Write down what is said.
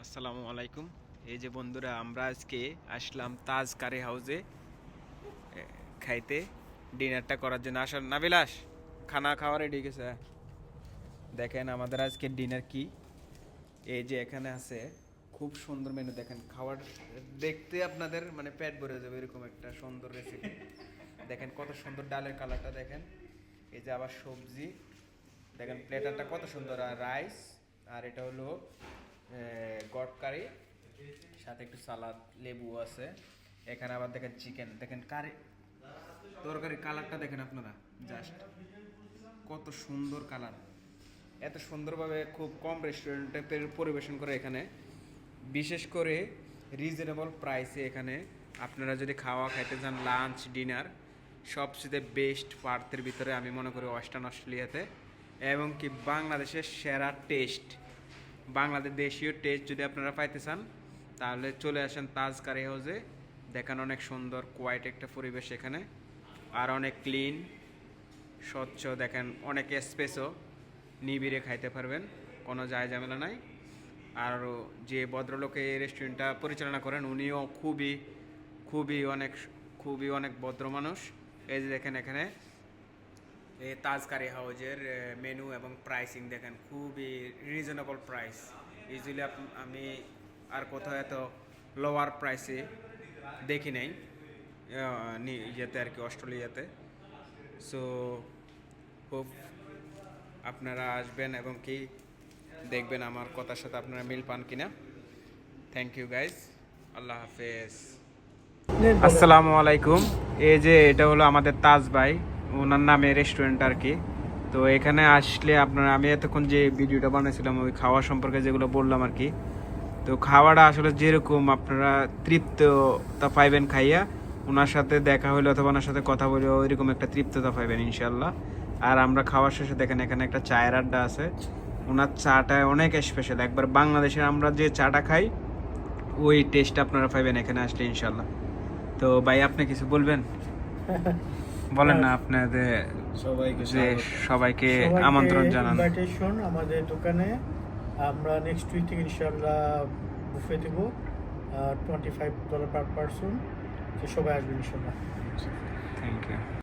আসসালামু আলাইকুম। এই যে বন্ধুরা, আমরা আজকে আসলাম তাজ কারি হাউসে খাইতে, ডিনারটা করার জন্য। আসার নাবিলাস, খানা খাওয়া রেডি গেছে। দেখেন আমাদের আজকে ডিনার কি। এই যে এখানে আছে খুব সুন্দর মেনু। দেখেন খাবার দেখতে আপনাদের মানে পেট ভরে যাবে, এরকম একটা সুন্দর রেসিপি। দেখেন কত সুন্দর ডালের কালারটা দেখেন। এই যে আবার সবজি দেখেন, প্লেটারটা কত সুন্দর। আর রাইস, আর এটা হলো গট কারি, সাথে একটু সালাদ, লেবু আছে। এখানে আবার দেখেন চিকেন, দেখেন কারি তরকারি কালারটা দেখেন আপনারা, জাস্ট কত সুন্দর কালার। এত সুন্দরভাবে খুব কম রেস্টুরেন্টে পরিবেশন করে এখানে, বিশেষ করে রিজনেবল প্রাইসে। এখানে আপনারা যদি খাওয়া খাইতে যান, লাঞ্চ ডিনার, সবচেয়ে বেস্ট পার্থের ভিতরে আমি মনে করি ওয়েস্টার্ন অস্ট্রেলিয়াতে। এবং কি বাংলাদেশের সেরা টেস্ট, বাংলাদেশ দেশীয় টেস্ট যদি আপনারা পাইতে চান, তাহলে চলে আসেন তাজ কারি হাউসে। দেখেন অনেক সুন্দর কোয়াইট একটা পরিবেশ এখানে, আর অনেক ক্লিন স্বচ্ছ। দেখেন অনেক স্পেসও, নিবিড়ে খাইতে পারবেন, কোনো যায় ঝামেলা নাই। আর যে ভদ্রলোকে এই রেস্টুরেন্টটা পরিচালনা করেন, উনিও খুবই খুবই অনেক খুবই অনেক ভদ্র মানুষ। এই যে দেখেন এখানে এই তাজ কারি হাউজের মেনু এবং প্রাইসিং দেখেন, খুবই রিজনেবল প্রাইস। ইউজুয়ালি আমি আর কোথাও এত লোয়ার প্রাইসে দেখি নাই ইয়েতে আর কি, অস্ট্রেলিয়াতে। সো খুব আপনারা আসবেন এবং কি দেখবেন আমার কথার সাথে আপনারা মিল পান কিনা। থ্যাংক ইউ গাইজ, আল্লাহ হাফেজ। আসসালামু আলাইকুম। এই যে এটা হলো আমাদের তাজ ভাই, ওনার নামে রেস্টুরেন্ট আর কি। তো এখানে আসলে আপনারা, আমি এতক্ষণ যে ভিডিওটা বানিয়েছিলাম ওই খাওয়া সম্পর্কে যেগুলো বললাম আর কি, তো খাওয়াটা আসলে যেরকম আপনারা তৃপ্ততা পাইবেন খাইয়া, ওনার সাথে দেখা হইলে অথবা ওনার সাথে কথা বলে ওইরকম একটা তৃপ্ততা পাইবেন ইনশাল্লাহ। আর আমরা খাওয়ার শেষে দেখেন এখানে একটা চায়ের আড্ডা আছে। ওনার চাটা অনেক স্পেশাল, একবার বাংলাদেশের আমরা যে চাটা খাই ওই টেস্ট আপনারা পাইবেন এখানে আসলে ইনশাল্লাহ। তো ভাই আপনি কিছু বলবেন? বলেন না আপনাদের সবাইকে আমন্ত্রণ জানান। ইনভাইটেশন আমাদের দোকানে। আমরা নেক্সট উইক থেকে ইনশাআল্লাহ বুফে দেব, $25 পার পারসন। তো সবাই আসবেন ইনশাআল্লাহ। Thank you.